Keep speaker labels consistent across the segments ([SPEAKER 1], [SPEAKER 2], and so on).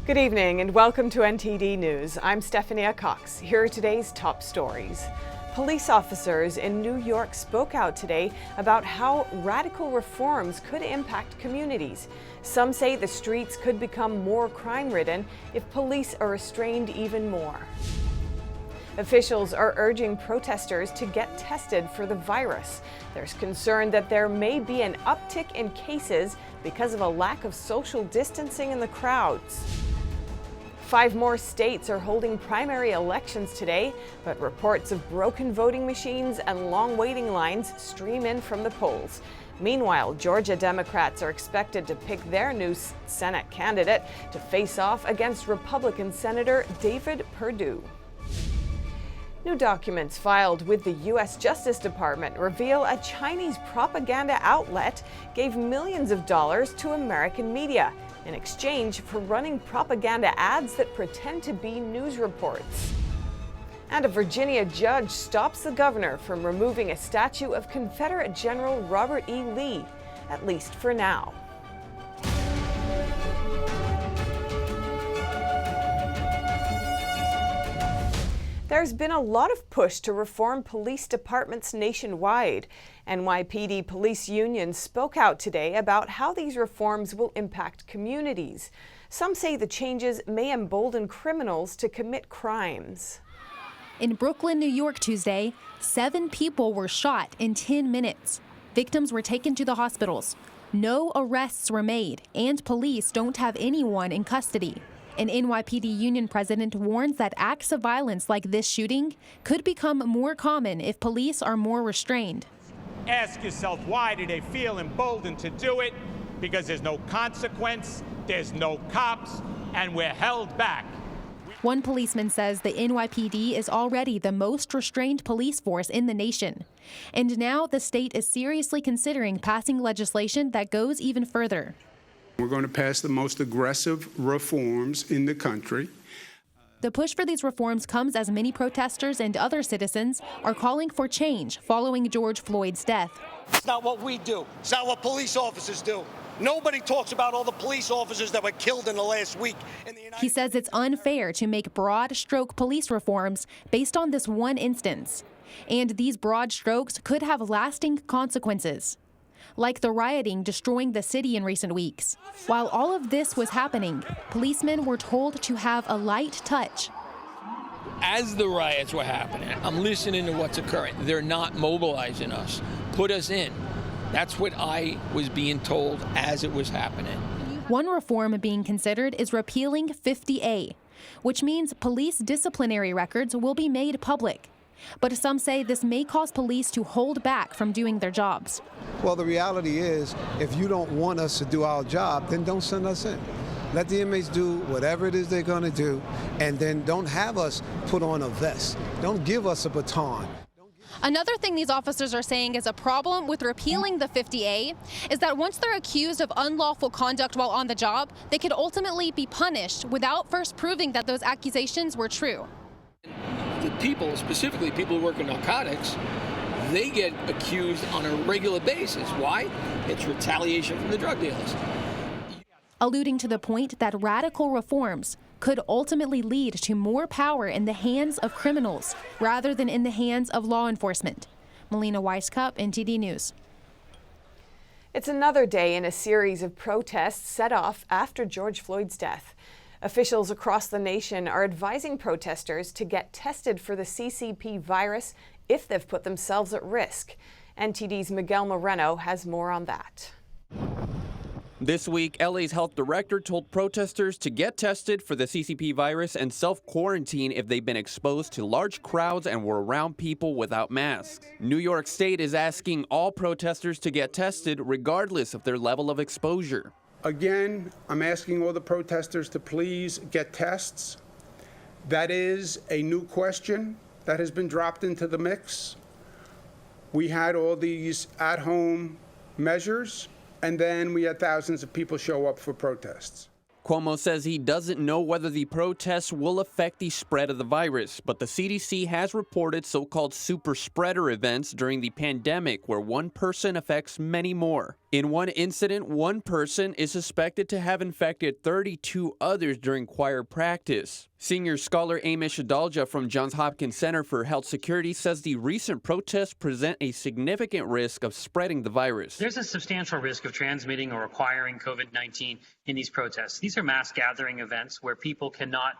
[SPEAKER 1] Good evening and welcome to NTD News. I'm Stephania Cox. Here are today's top stories. Police officers in New York spoke out today about how radical reforms could impact communities. Some say the streets could become more crime-ridden if police are restrained even more. Officials are urging protesters to get tested for the virus. There's concern that there may be an uptick in cases because of a lack of social distancing in the crowds. 5 more states are holding primary elections today, but reports of broken voting machines and long waiting lines stream in from the polls. Meanwhile, Georgia Democrats are expected to pick their new Senate candidate to face off against Republican Senator David Perdue. New documents filed with the U.S. Justice Department reveal a Chinese propaganda outlet gave millions of dollars to American media in exchange for running propaganda ads that pretend to be news reports. And a Virginia judge stops the governor from removing a statue of Confederate General Robert E. Lee, at least for now. There's been a lot of push to reform police departments nationwide. NYPD police unions spoke out today about how these reforms will impact communities. Some say the changes may embolden criminals to commit crimes.
[SPEAKER 2] In Brooklyn, New York Tuesday, 7 people were shot in 10 minutes. Victims were taken to the hospitals. No arrests were made, and police don't have anyone in custody. An NYPD union president warns that acts of violence like this shooting could become more common if police are more restrained.
[SPEAKER 3] Ask yourself, why do they feel emboldened to do it? Because there's no consequence, there's no cops, and we're held back.
[SPEAKER 2] One policeman says the NYPD is already the most restrained police force in the nation. And now the state is seriously considering passing legislation that goes even further.
[SPEAKER 4] We're going to pass the most aggressive reforms in the country.
[SPEAKER 2] The push for these reforms comes as many protesters and other citizens are calling for change following George Floyd's death.
[SPEAKER 5] It's not what we do. It's not what police officers do. Nobody talks about all the police officers that were killed in the last week.
[SPEAKER 2] He says it's unfair to make broad stroke police reforms based on this one instance. And these broad strokes could have lasting consequences, like the rioting destroying the city in recent weeks. While all of this was happening, policemen were told to have a light touch.
[SPEAKER 6] As the riots were happening, I'm listening to what's occurring. They're not mobilizing us. Put us in. That's what I was being told as it was happening.
[SPEAKER 2] One reform being considered is repealing 50A, which means police disciplinary records will be made public. But some say this may cause police to hold back from doing their jobs.
[SPEAKER 7] Well, the reality is, if you don't want us to do our job, then don't send us in. Let the inmates do whatever it is they're going to do, and then don't have us put on a vest. Don't give us a baton.
[SPEAKER 8] Another thing these officers are saying is a problem with repealing the 50A is that once they're accused of unlawful conduct while on the job, they could ultimately be punished without first proving that those accusations were true.
[SPEAKER 6] The people, specifically people who work in narcotics, they get accused on a regular basis. Why? It's retaliation from the drug dealers.
[SPEAKER 2] Alluding to the point that radical reforms could ultimately lead to more power in the hands of criminals rather than in the hands of law enforcement. Melina Weisskopf, NTD News.
[SPEAKER 1] It's another day in a series of protests set off after George Floyd's death. Officials across the nation are advising protesters to get tested for the CCP virus if they've put themselves at risk. NTD's Miguel Moreno has more on that.
[SPEAKER 9] This week, LA's health director told protesters to get tested for the CCP virus and self-quarantine if they've been exposed to large crowds and were around people without masks. New York State is asking all protesters to get tested regardless of their level of exposure.
[SPEAKER 4] Again, I'm asking all the protesters to please get tests. That is a new question that has been dropped into the mix. We had all these at-home measures, and then we had thousands of people show up for protests.
[SPEAKER 9] Cuomo says he doesn't know whether the protests will affect the spread of the virus, but the CDC has reported so-called super spreader events during the pandemic where one person affects many more. In one incident, one person is suspected to have infected 32 others during choir practice. Senior scholar Amish Adalja from Johns Hopkins Center for Health Security says the recent protests present a significant risk of spreading the virus.
[SPEAKER 10] There's a substantial risk of transmitting or acquiring COVID-19 in these protests. These are mass gathering events where people cannot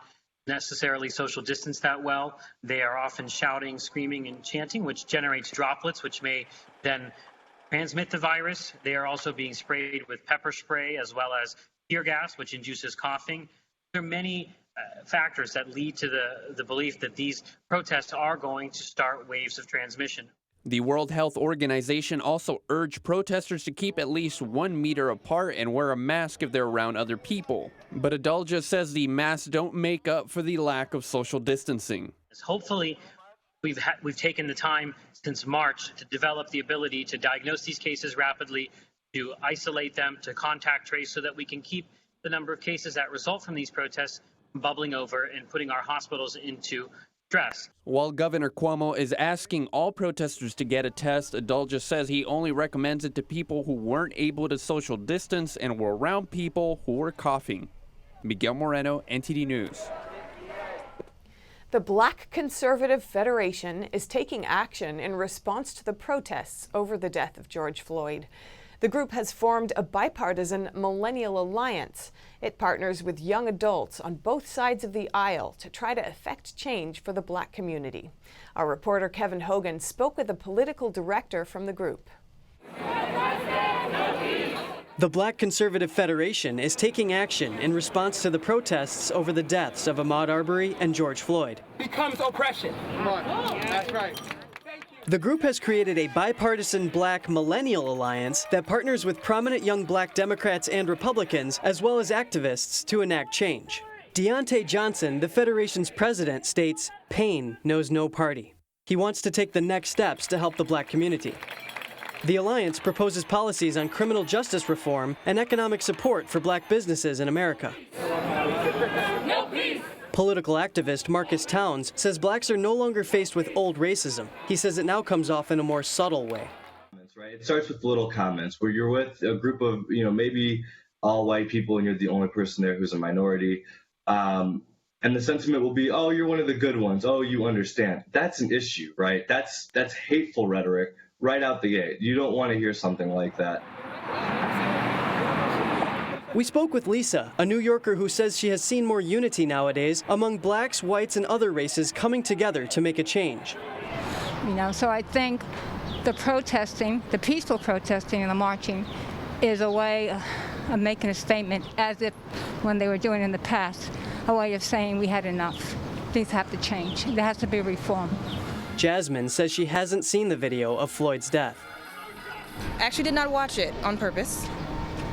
[SPEAKER 10] necessarily social distance that well. They are often shouting, screaming, and chanting, which generates droplets, which may then transmit the virus. They are also being sprayed with pepper spray as well as tear gas, which induces coughing. There are many factors that lead to the belief that these protests are going to start waves of transmission.
[SPEAKER 9] The World Health Organization also urged protesters to keep at least 1 meter apart and wear a mask if they're around other people. But Adalja says the masks don't make up for the lack of social distancing.
[SPEAKER 10] Hopefully, we've taken the time since March to develop the ability to diagnose these cases rapidly, to isolate them, to contact trace so that we can keep the number of cases that result from these protests bubbling over and putting our hospitals into stress.
[SPEAKER 9] While Governor Cuomo is asking all protesters to get a test, Adalja says he only recommends it to people who weren't able to social distance and were around people who were coughing. Miguel Moreno, NTD News.
[SPEAKER 1] The Black Conservative Federation is taking action in response to the protests over the death of George Floyd. The group has formed a bipartisan Millennial alliance. It partners with young adults on both sides of the aisle to try to effect change for the Black community. Our reporter Kevin Hogan spoke with the political director from the group.
[SPEAKER 11] The Black Conservative Federation is taking action in response to the protests over the deaths of Ahmaud Arbery and George Floyd.
[SPEAKER 12] Becomes oppression. That's right.
[SPEAKER 11] The group has created a bipartisan Black Millennial alliance that partners with prominent young Black Democrats and Republicans, as well as activists, to enact change. Deontay Johnson, the Federation's president, states, "Pain knows no party." He wants to take the next steps to help the Black community. The alliance proposes policies on criminal justice reform and economic support for Black businesses in America.
[SPEAKER 12] No peace.
[SPEAKER 11] Political activist Marcus Towns says Blacks are no longer faced with old racism. He says it now comes off in a more subtle way.
[SPEAKER 13] Right? It starts with little comments where you're with a group of, maybe all white people and you're the only person there who's a minority. And the sentiment will be, oh, you're one of the good ones. Oh, you understand. That's an issue, right? That's hateful rhetoric right out the gate. You don't want to hear something like that.
[SPEAKER 11] We spoke with Lisa, a New Yorker who says she has seen more unity nowadays among Blacks, whites, and other races coming together to make a change.
[SPEAKER 14] So I think the protesting, the peaceful protesting and the marching is a way of making a statement, as if when they were doing in the past, a way of saying we had enough. Things have to change. There has to be reform.
[SPEAKER 11] Jasmine says she hasn't seen the video of Floyd's death.
[SPEAKER 15] I actually did not watch it on purpose.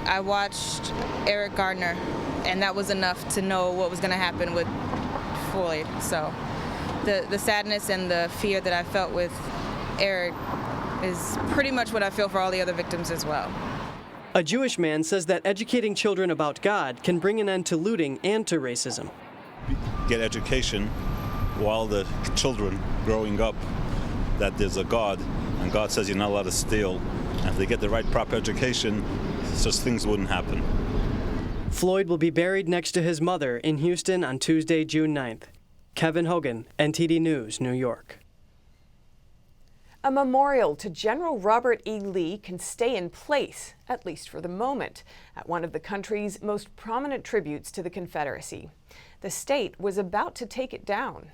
[SPEAKER 15] I watched Eric Gardner, and that was enough to know what was going to happen with Floyd. So the sadness and the fear that I felt with Eric is pretty much what I feel for all the other victims as well.
[SPEAKER 11] A Jewish man says that educating children about God can bring an end to looting and to racism.
[SPEAKER 16] Get education while the children growing up that there's a God, and God says you're not allowed to steal. And if they get the right proper education, such things wouldn't happen.
[SPEAKER 11] Floyd will be buried next to his mother in Houston on Tuesday, June 9th. Kevin Hogan, NTD News, New York.
[SPEAKER 1] A memorial to General Robert E. Lee can stay in place, at least for the moment, at one of the country's most prominent tributes to the Confederacy. The state was about to take it down.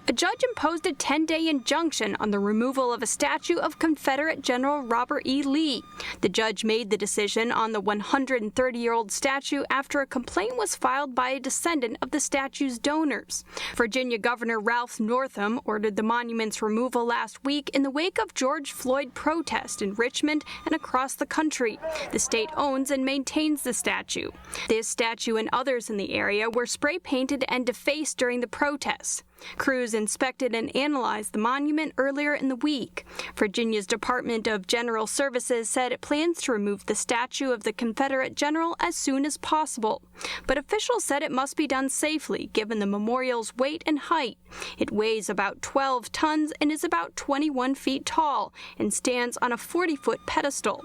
[SPEAKER 17] A judge imposed a 10-day injunction on the removal of a statue of Confederate General Robert E. Lee. The judge made the decision on the 130-year-old statue after a complaint was filed by a descendant of the statue's donors. Virginia Governor Ralph Northam ordered the monument's removal last week in the wake of George Floyd protests in Richmond and across the country. The state owns and maintains the statue. This statue and others in the area were spray-painted and defaced during the protests. Crews inspected and analyzed the monument earlier in the week. Virginia's Department of General Services said it plans to remove the statue of the Confederate general as soon as possible. But officials said it must be done safely, given the memorial's weight and height. It weighs about 12 tons and is about 21 feet tall and stands on a 40-foot pedestal.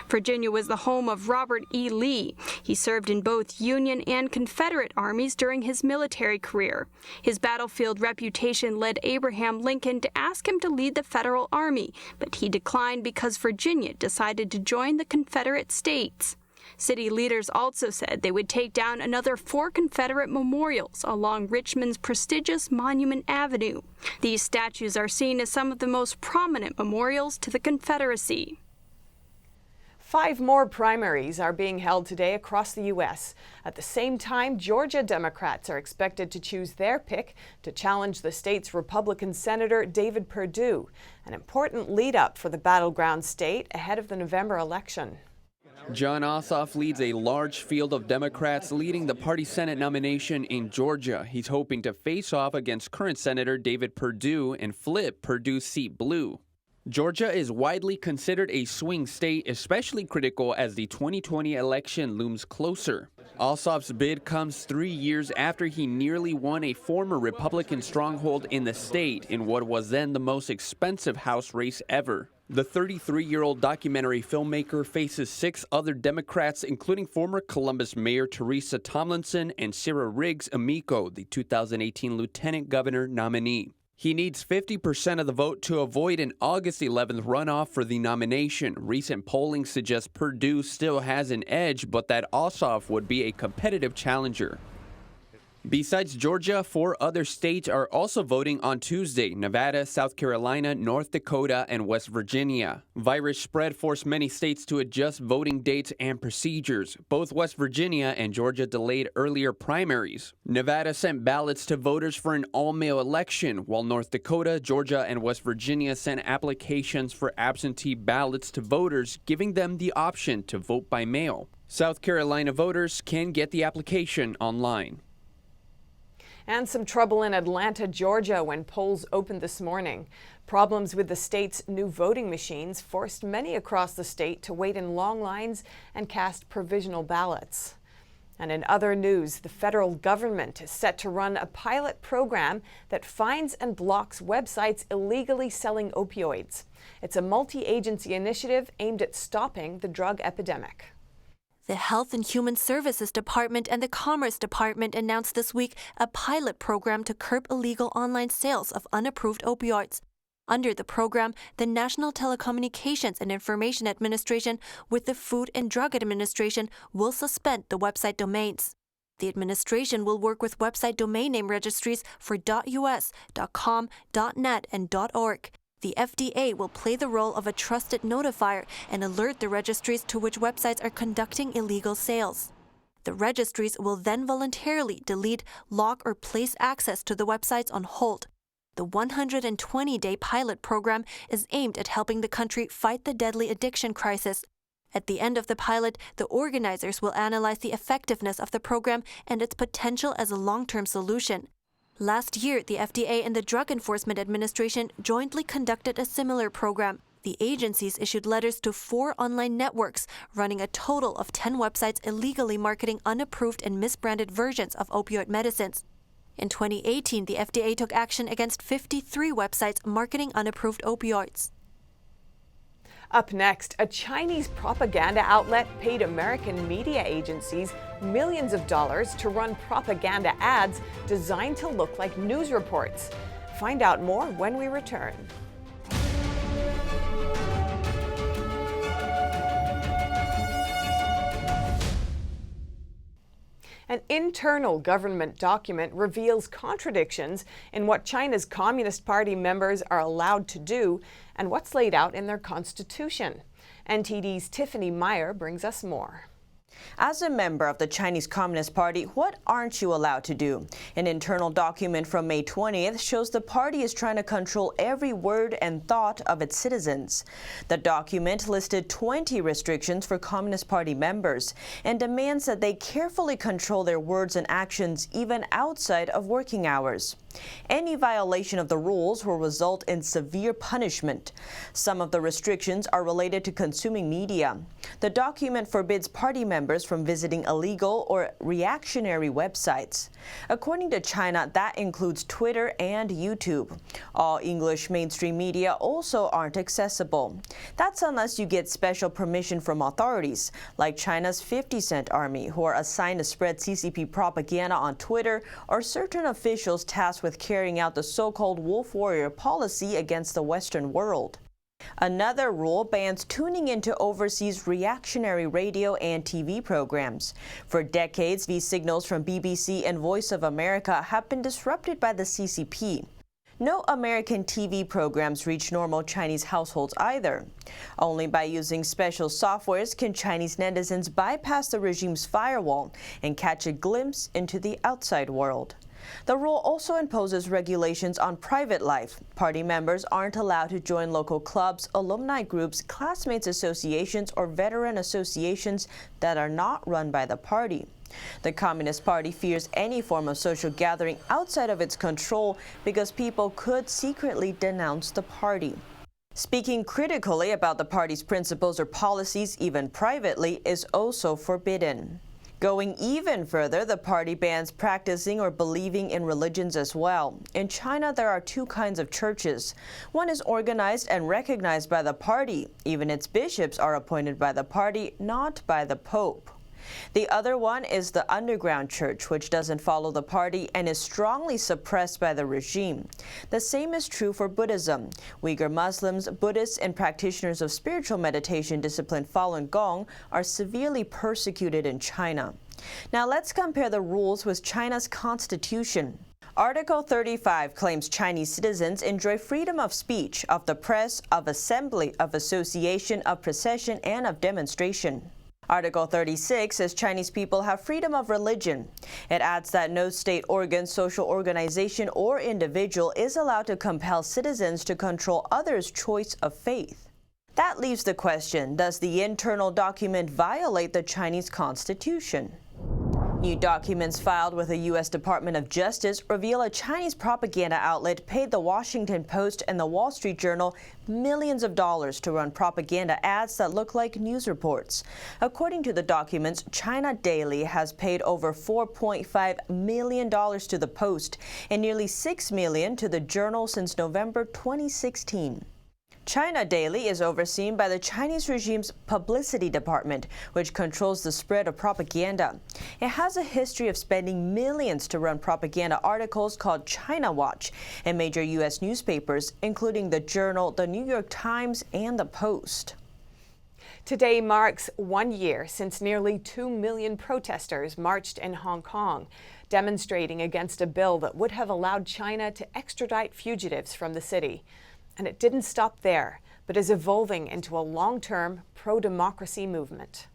[SPEAKER 17] Virginia was the home of Robert E. Lee. He served in both Union and Confederate armies during his military career. His battlefield reputation led Abraham Lincoln to ask him to lead the Federal Army, but he declined because Virginia decided to join the Confederate States. City leaders also said they would take down another 4 Confederate memorials along Richmond's prestigious Monument Avenue. These statues are seen as some of the most prominent memorials to the Confederacy.
[SPEAKER 1] 5 more primaries are being held today across the U.S. At the same time, Georgia Democrats are expected to choose their pick to challenge the state's Republican Senator David Perdue, an important lead-up for the battleground state ahead of the November election.
[SPEAKER 9] Jon Ossoff leads a large field of Democrats leading the party Senate nomination in Georgia. He's hoping to face off against current Senator David Perdue and flip Perdue's seat blue. Georgia is widely considered a swing state, especially critical as the 2020 election looms closer. Ossoff's bid comes 3 years after he nearly won a former Republican stronghold in the state in what was then the most expensive House race ever. The 33-year-old documentary filmmaker faces 6 other Democrats, including former Columbus Mayor Teresa Tomlinson and Sarah Riggs Amico, the 2018 Lieutenant Governor nominee. He needs 50% of the vote to avoid an August 11th runoff for the nomination. Recent polling suggests Perdue still has an edge, but that Ossoff would be a competitive challenger. Besides Georgia, 4 other states are also voting on Tuesday: Nevada, South Carolina, North Dakota, and West Virginia. Virus spread forced many states to adjust voting dates and procedures. Both West Virginia and Georgia delayed earlier primaries. Nevada sent ballots to voters for an all-mail election, while North Dakota, Georgia, and West Virginia sent applications for absentee ballots to voters, giving them the option to vote by mail. South Carolina voters can get the application online.
[SPEAKER 1] And some trouble in Atlanta, Georgia, when polls opened this morning. Problems with the state's new voting machines forced many across the state to wait in long lines and cast provisional ballots. And in other news, the federal government is set to run a pilot program that finds and blocks websites illegally selling opioids. It's a multi-agency initiative aimed at stopping the drug epidemic.
[SPEAKER 18] The Health and Human Services Department and the Commerce Department announced this week a pilot program to curb illegal online sales of unapproved opioids. Under the program, the National Telecommunications and Information Administration with the Food and Drug Administration will suspend the website domains. The administration will work with website domain name registries for .us, .com, .net, and .org. The FDA will play the role of a trusted notifier and alert the registries to which websites are conducting illegal sales. The registries will then voluntarily delete, lock, or place access to the websites on hold. The 120-day pilot program is aimed at helping the country fight the deadly addiction crisis. At the end of the pilot, the organizers will analyze the effectiveness of the program and its potential as a long-term solution. Last year, the FDA and the Drug Enforcement Administration jointly conducted a similar program. The agencies issued letters to 4 online networks, running a total of 10 websites illegally marketing unapproved and misbranded versions of opioid medicines. In 2018, the FDA took action against 53 websites marketing unapproved opioids.
[SPEAKER 1] Up next, a Chinese propaganda outlet paid American media agencies millions of dollars to run propaganda ads designed to look like news reports. Find out more when we return. An internal government document reveals contradictions in what China's Communist Party members are allowed to do and what's laid out in their constitution. NTD's Tiffany Meyer brings us more.
[SPEAKER 19] As a member of the Chinese Communist Party, what aren't you allowed to do? An internal document from May 20th shows the party is trying to control every word and thought of its citizens. The document listed 20 restrictions for Communist Party members and demands that they carefully control their words and actions even outside of working hours. Any violation of the rules will result in severe punishment. Some of the restrictions are related to consuming media. The document forbids party members from visiting illegal or reactionary websites. According to China, that includes Twitter and YouTube. All English mainstream media also aren't accessible. That's unless you get special permission from authorities, like China's 50-cent army, who are assigned to spread CCP propaganda on Twitter, or certain officials tasked with carrying out the so-called wolf warrior policy against the Western world. Another rule bans tuning into overseas reactionary radio and TV programs. For decades, these signals from BBC and Voice of America have been disrupted by the CCP. No American TV programs reach normal Chinese households either. Only by using special softwares can Chinese netizens bypass the regime's firewall and catch a glimpse into the outside world. The rule also imposes regulations on private life. Party members aren't allowed to join local clubs, alumni groups, classmates associations, or veteran associations that are not run by the party. The Communist Party fears any form of social gathering outside of its control because people could secretly denounce the party. Speaking critically about the party's principles or policies, even privately, is also forbidden. Going even further, the party bans practicing or believing in religions as well. In China, there are two kinds of churches. One is organized and recognized by the party. Even its bishops are appointed by the party, not by the Pope. The other one is the underground church, which doesn't follow the party and is strongly suppressed by the regime. The same is true for Buddhism. Uyghur Muslims, Buddhists, and practitioners of spiritual meditation discipline Falun Gong are severely persecuted in China. Now let's compare the rules with China's constitution. Article 35 claims Chinese citizens enjoy freedom of speech, of the press, of assembly, of association, of procession, and of demonstration. Article 36 says Chinese people have freedom of religion. It adds that no state organ, social organization, or individual is allowed to compel citizens to control others' choice of faith. That leaves the question, does the internal document violate the Chinese constitution? New documents filed with the U.S. Department of Justice reveal a Chinese propaganda outlet paid the Washington Post and the Wall Street Journal millions of dollars to run propaganda ads that look like news reports. According to the documents, China Daily has paid over $4.5 million to the Post and nearly $6 million to the Journal since November 2016. China Daily is overseen by the Chinese regime's publicity department, which controls the spread of propaganda. It has a history of spending millions to run propaganda articles called China Watch in major U.S. newspapers, including the Journal, the New York Times, and the Post.
[SPEAKER 1] Today marks 1 year since nearly 2 million protesters marched in Hong Kong, demonstrating against a bill that would have allowed China to extradite fugitives from the city. And it didn't stop there, but is evolving into a long-term pro-democracy movement.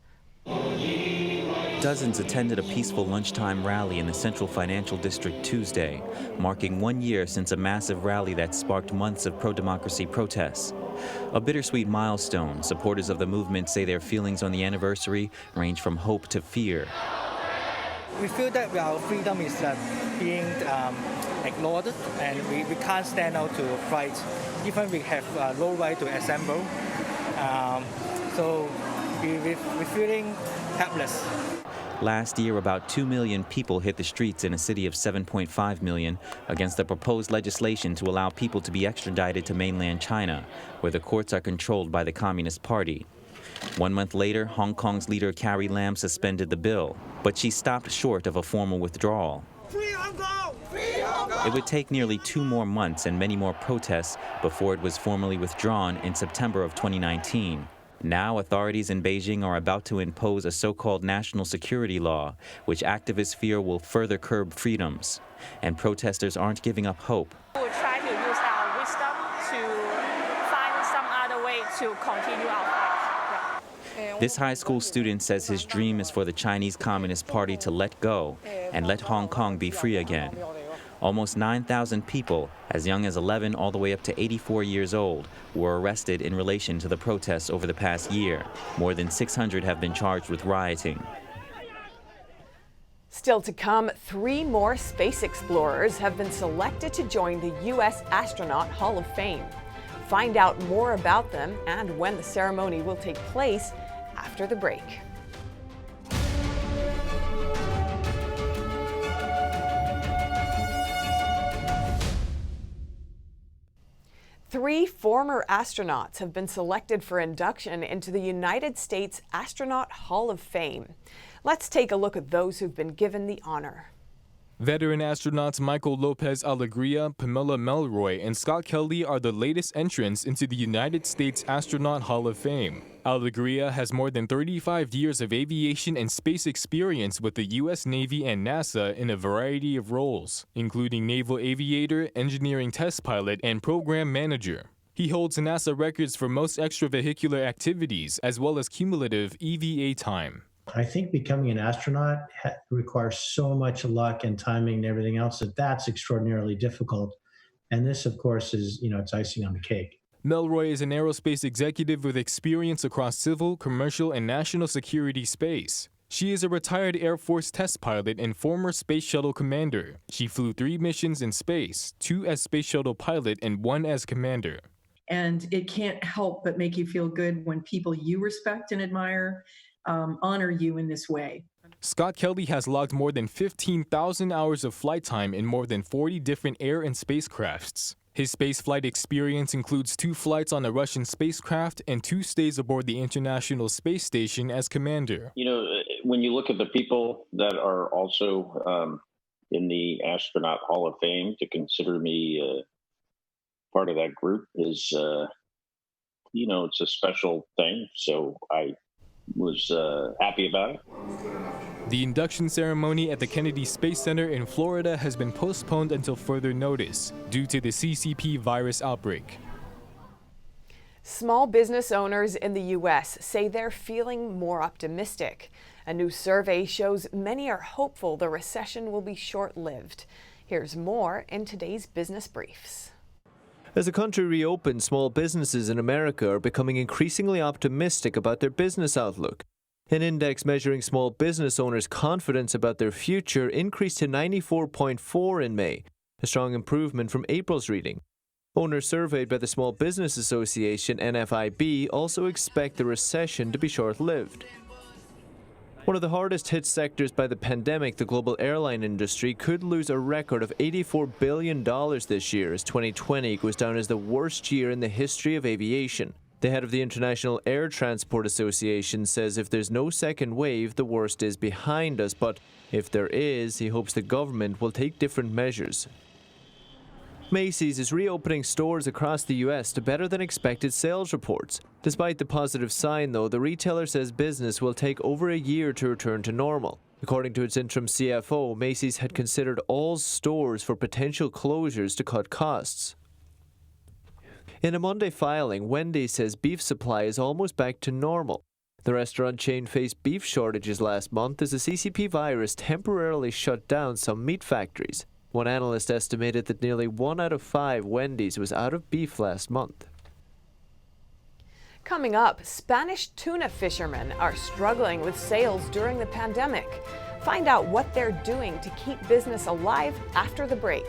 [SPEAKER 20] Dozens attended a peaceful lunchtime rally in the Central Financial District Tuesday, marking 1 year since a massive rally that sparked months of pro-democracy protests. A bittersweet milestone, supporters of the movement say their feelings on the anniversary range from hope to fear.
[SPEAKER 21] We feel that our freedom is being ignored, and we can't stand out to fight. Even we have no right to assemble. So we're feeling helpless.
[SPEAKER 20] Last year, about 2 million people hit the streets in a city of 7.5 million against the proposed legislation to allow people to be extradited to mainland China, where the courts are controlled by the Communist Party. 1 month later, Hong Kong's leader Carrie Lam suspended the bill, but she stopped short of a formal withdrawal.
[SPEAKER 12] Free Hong Kong! Free Hong Kong!
[SPEAKER 20] It would take nearly 2 more months and many more protests before it was formally withdrawn in September of 2019. Now, authorities in Beijing are about to impose a so-called national security law, which activists fear will further curb freedoms. And protesters aren't giving up hope.
[SPEAKER 22] We'll try to use our wisdom to find some other way to continue our fight.
[SPEAKER 20] This high school student says his dream is for the Chinese Communist Party to let go and let Hong Kong be free again. Almost 9,000 people, as young as 11 all the way up to 84 years old, were arrested in relation to the protests over the past year. More than 600 have been charged with rioting.
[SPEAKER 1] Still to come, 3 more space explorers have been selected to join the U.S. Astronaut Hall of Fame. Find out more about them and when the ceremony will take place after the break. Three former astronauts have been selected for induction into the United States Astronaut Hall of Fame. Let's take a look at those who've been given the honor.
[SPEAKER 3] Veteran astronauts Michael Lopez Alegria, Pamela Melroy, and Scott Kelly are the latest entrants into the United States Astronaut Hall of Fame. Alegria has more than 35 years of aviation and space experience with the U.S. Navy and NASA in a variety of roles, including naval aviator, engineering test pilot, and program manager. He holds NASA records for most extravehicular activities, as well as cumulative EVA time.
[SPEAKER 5] I think becoming an astronaut requires so much luck and timing and everything else that's extraordinarily difficult. And this, of course, is, it's icing on the cake.
[SPEAKER 3] Melroy is an aerospace executive with experience across civil, commercial, and national security space. She is a retired Air Force test pilot and former Space Shuttle commander. She flew 3 missions in space, 2 as Space Shuttle pilot and 1 as commander.
[SPEAKER 23] And it can't help but make you feel good when people you respect and admire honor you in this way.
[SPEAKER 3] Scott Kelly has logged more than 15,000 hours of flight time in more than 40 different air and spacecrafts. His spaceflight experience includes 2 flights on a Russian spacecraft and 2 stays aboard the International Space Station as commander.
[SPEAKER 24] When you look at the people that are also in the Astronaut Hall of Fame, to consider me part of that group is, it's a special thing. So I was happy about it.
[SPEAKER 3] The induction ceremony at the Kennedy Space Center in Florida has been postponed until further notice due to the CCP virus outbreak.
[SPEAKER 1] Small business owners in the U.S. say they're feeling more optimistic. A new survey shows many are hopeful the recession will be short-lived. Here's more in today's Business Briefs.
[SPEAKER 25] As the country reopens, small businesses in America are becoming increasingly optimistic about their business outlook. An index measuring small business owners' confidence about their future increased to 94.4 in May, a strong improvement from April's reading. Owners surveyed by the Small Business Association, NFIB, also expect the recession to be short-lived. One of the hardest hit sectors by the pandemic, the global airline industry, could lose a record of $84 billion this year as 2020 goes down as the worst year in the history of aviation. The head of the International Air Transport Association says if there's no second wave, the worst is behind us, but if there is, he hopes the government will take different measures. Macy's is reopening stores across the U.S. to better than expected sales reports. Despite the positive sign, though, the retailer says business will take over a year to return to normal. According to its interim CFO, Macy's had considered all stores for potential closures to cut costs. In a Monday filing, Wendy's says beef supply is almost back to normal. The restaurant chain faced beef shortages last month as the CCP virus temporarily shut down some meat factories. One analyst estimated that nearly 1 out of 5 Wendy's was out of beef last month.
[SPEAKER 1] Coming up, Spanish tuna fishermen are struggling with sales during the pandemic. Find out what they're doing to keep business alive after the break.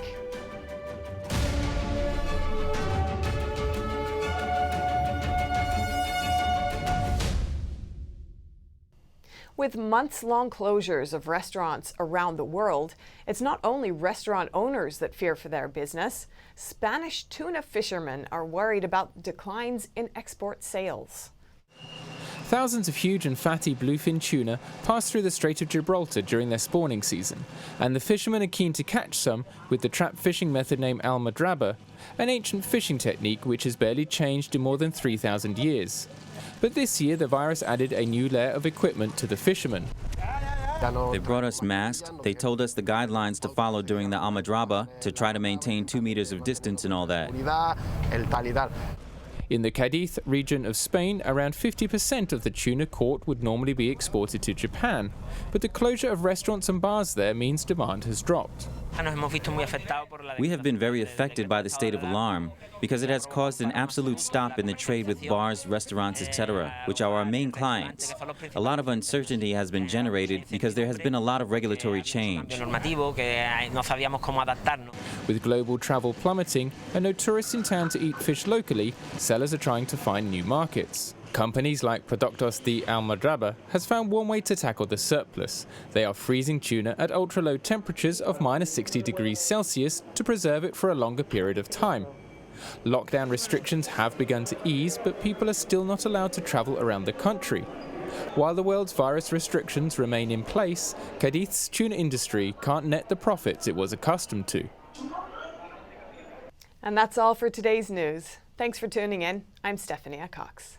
[SPEAKER 1] With months-long closures of restaurants around the world, it's not only restaurant owners that fear for their business. Spanish tuna fishermen are worried about declines in export sales.
[SPEAKER 26] Thousands of huge and fatty bluefin tuna pass through the Strait of Gibraltar during their spawning season, and the fishermen are keen to catch some with the trap fishing method named almadraba, an ancient fishing technique which has barely changed in more than 3,000 years. But this year, the virus added a new layer of equipment to the fishermen.
[SPEAKER 20] They brought us masks. They told us the guidelines to follow during the almadraba to try to maintain 2 meters of distance and all that.
[SPEAKER 26] In the Cadiz region of Spain, around 50% of the tuna caught would normally be exported to Japan, but the closure of restaurants and bars there means demand has dropped.
[SPEAKER 20] We have been very affected by the state of alarm because it has caused an absolute stop in the trade with bars, restaurants, etc., which are our main clients. A lot of uncertainty has been generated because there has been a lot of regulatory change.
[SPEAKER 26] With global travel plummeting and no tourists in town to eat fish locally, sellers are trying to find new markets. Companies like Productos de Almadraba has found one way to tackle the surplus. They are freezing tuna at ultra-low temperatures of -60 degrees Celsius to preserve it for a longer period of time. Lockdown restrictions have begun to ease, but people are still not allowed to travel around the country. While the world's virus restrictions remain in place, Cadiz's tuna industry can't net the profits it was accustomed to.
[SPEAKER 1] And that's all for today's news. Thanks for tuning in. I'm Stephanie Cox.